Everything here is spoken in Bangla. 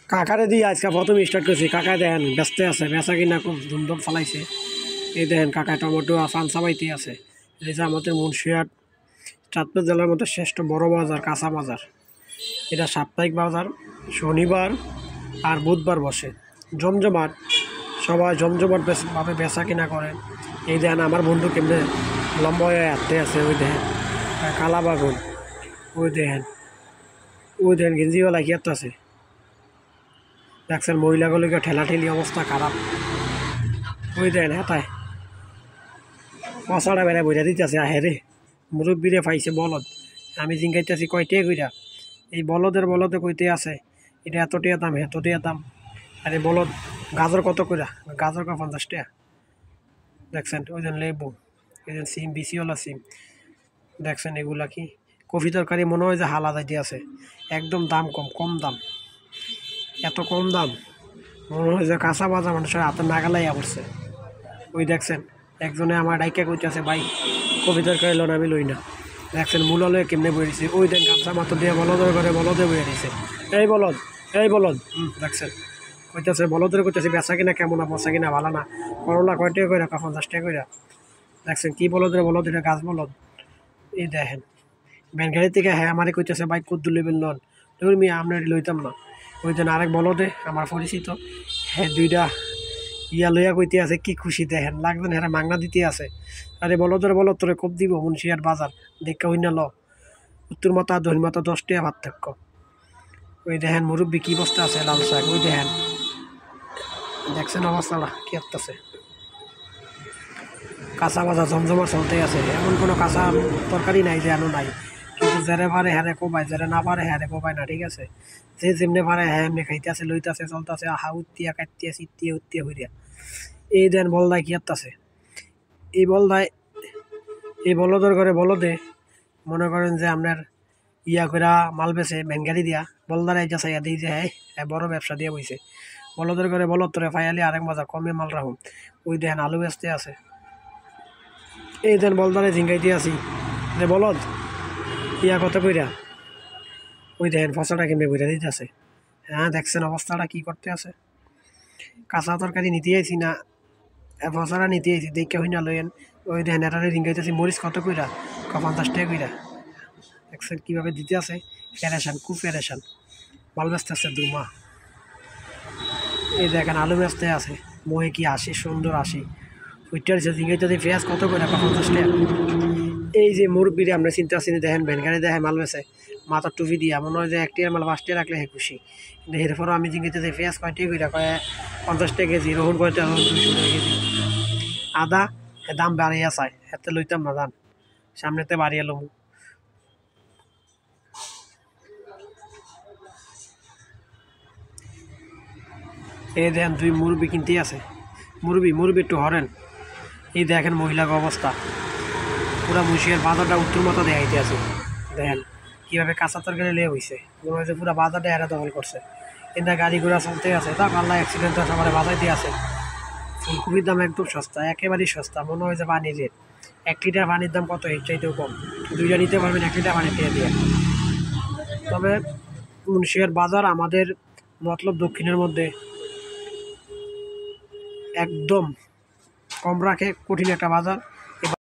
কাকারে দিয়ে আজকে প্রথম স্টার্ট করছি। কাকায় দেখেন ব্যস্ত আছে, বেচা কিনা খুব ধুমধুম ফেলাইছে। এই দেখেন কাকায় টমেটো আফান চাবাইতে আছে। এই যে আমাদের মুন্সিরহাট চাঁদপুর জেলার মধ্যে শ্রেষ্ঠ বড় বাজার, কাঁচা বাজার। এটা সাপ্তাহিক বাজার, শনিবার আর বুধবার বসে। জমজমাট, সবাই জমজমাটভাবে বেচা কিনা করেন। এই দেখেন আমার বন্ধু কেমনে লম্বা হয়ে হাঁটতে আছে। ওই দেখেন কালা বাগুন, ওই দেখেন গেঞ্জিওয়ালা কি আছে। দেখছেন মহিলাগুলিকে ঠেলাঠেলি অবস্থা খারাপ। ওই দেন হেতায় মশাটা বেড়া বইরা দিতেছে। আহে মুরব্বীরে পাইছে বলদ। আমি জিঙ্গাইতেছি কয়টিয়া কইরা। এই বলদে কইতে আছে এটা এতটিয়া দাম, এতটিয়া দাম। আর এই বলদ গাজর কত কইরা? গাজর 50 টাকা। দেখছেন ওই যে লেবু, এই যে সিম, বিসিওয়ালা সিম। দেখছেন এগুলা কি কফি তরকারি মনে হয় যে হালা যাইতে আছে। একদম দাম কম দাম। এত কম দাম মনে হয় যে কাঁচা বাজার মানুষের হাতে নাগালাইয়া পড়ছে। ওই দেখছেন একজনে আমার ডাইকা কইতেছে ভাই কফি তরকারি লোন আমি লই না। দেখছেন মূলালয়ে কেমনে বই দিছে। ওই দেন গামছা মাত্র দিয়ে বলদের ঘরে বলদে বইয়া দিছে। এই বলদ দেখছেন কইতেছে বলদের কইতেছে বেচা কিনা কেমন, বেচা কিনা ভালো না। করলা কয়টা করে 50 টাকা করে। দেখছেন কি বলদ এটা গাছ বলদ। এই দেখেন ব্যানগাড়ি থেকে হ্যাঁ আমারে কইতেছে ভাই কদ্দু লেবেল লন মিয়া আপনার লইতাম না। ওই দিন আরেক বলদে আমার পরিচিত, হ্যাঁ দুইটা ইয়া লইয়া কইতে আছে কি খুশি। দেখেন লাগবেন হ্যাঁ মাংনা দিতে আছে। আরে বলদ তোরে কব দিব মুন্সিরহাট বাজার দেখা হই না ল। উত্তর মাথা দক্ষিণ মাথা 10 টাকা পার্থক্য। ওই দেখেন মুরব্বী কি বস্তা আছে লাল শাক। ওই দেখছেন অবস্থাটা কি আছে। কাঁচা বাজার জমজমার চলতে আছে। এমন কোনো কাঁচা তরকারি নাই যে এমন নাই। কিন্তু যারা পারে হ্যাঁ কোবাই, যারা না পারে হ্যাঁ কোবাই না। ঠিক আছে, যে যেমনি পারে হ্যাঁ এমনি খাইতে আছে, লইতে আছে, চলতে আছে। আহা উত্তিয়া কাটতিয়া চিত্তিয়া উত্তিয়া হইয়া। এই দেন বলদায় কি আছে। এই বলদের ঘরে বলদে মনে করেন যে আপনার ইয়া করে মাল বেছে ভ্যানগাড়ি দিয়া বলদারে এটা চাইয়া দিই যে হ্যাঁ বড় ব্যবসা দিয়ে বইছে। বলদের ঘরে বলদ তোরে ফাইয়ালি আরেক মজা কমে মাল রাখুন। ওই দেখেন আলু বেচতে আছে। এই দেন বলদারে ঝিঙ্গাইতে আছি যে বলদ ইয়া কত কইরা। ওই দেখেন ফসলটা কেমনে বইরা দিতে আছে। হ্যাঁ দেখছেন অবস্থাটা কি করতে আছে। কাঁচা তরকারি নিতে আইছি না ফসলা নিতে আইছি দেখে হই না লইয়েন। ওই দেখেন এটারে রিঙ্গাইতেছি মরিচ কত কইরা 50 টাকা কইরা। দেখছেন কীভাবে দিতে আছে। প্যারেশান, খুব প্যারেশান। মাল বেচতে আছে দুমা। এই দেখেন আলু বেচতে আছে মহে কি আসি সুন্দর আসি। ওইটার যে রিঙ্গাইতে পেঁয়াজ কত কইরা 50 টাকা। এই যে মুরব্বীরে আমরা চিন্তা আসি দেখেন ভ্যানগাড়ি দেখে মাল বেছে মাথার টুপি দিয়া মনে হয় যে 1 টাকার মাল 5 টাকা রাখলে হে খুশি। কিন্তু এরপরও আমি জিঙ্গিতে পেঁয়াজ কয়টা কইরা কয় 50 টাকা কেজি, রহুন কয়টা 200 টাকা কেজি। আদা দাম বাড়িয়া চায়, হাতে লইতাম না দাম সামনেতে বাড়িয়ে লম। এই দেখেন দুই মুরব্বী কিনতে আছে। মুরব্বী একটু হরেন। এই দেখেন মহিলার অবস্থা পুরা মুন্সিরহাট বাজারটা উত্তর মাথা দেখাইতে আছে। দেখেন কীভাবে কাঁচা তরকারি লেয়ে হয়েছে। মনে হয়েছে পুরো বাজারটা এরা দখল করছে। কিন্তু গাড়ি ঘোড়া চলতে আছে, তা পাল্লা অ্যাক্সিডেন্ট সবার বাজাইতে আছে। ফুলকপির দাম একদম সস্তা, একেবারেই সস্তা। মনে হয় যে পানির রেট। 1 লিটার পানির দাম কত এর চাইতেও কম। 2টা নিতে পারবেন 1 লিটার পানি পেয়ে দিয়ে। তবে মুন্সিরহাট বাজার আমাদের মতলব দক্ষিণের মধ্যে একদম কম রাখে, কঠিন একটা বাজার।